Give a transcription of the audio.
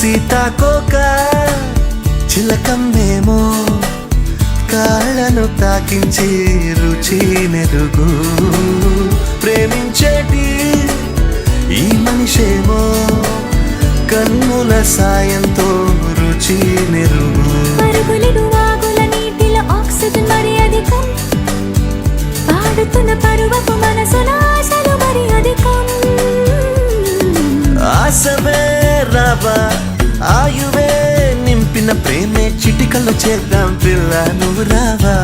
సీతాకోక చిలకమ్మేమో కాళ్ళను తాకించి రుచి నెరుగు ప్రేమించేటి ఈ మనిషేమో కన్నుల సాయంతో రుచి నెరుగు ఆక్సిజన్ మరి అధికం పాడుతున్న పరువపు మనసుల ఆశలు మరి అధికం ఆశవే రావా ఆయువే నింపిన ప్రేమే చిటికలు చేద్దాం పిల్ల నువ్వు రావా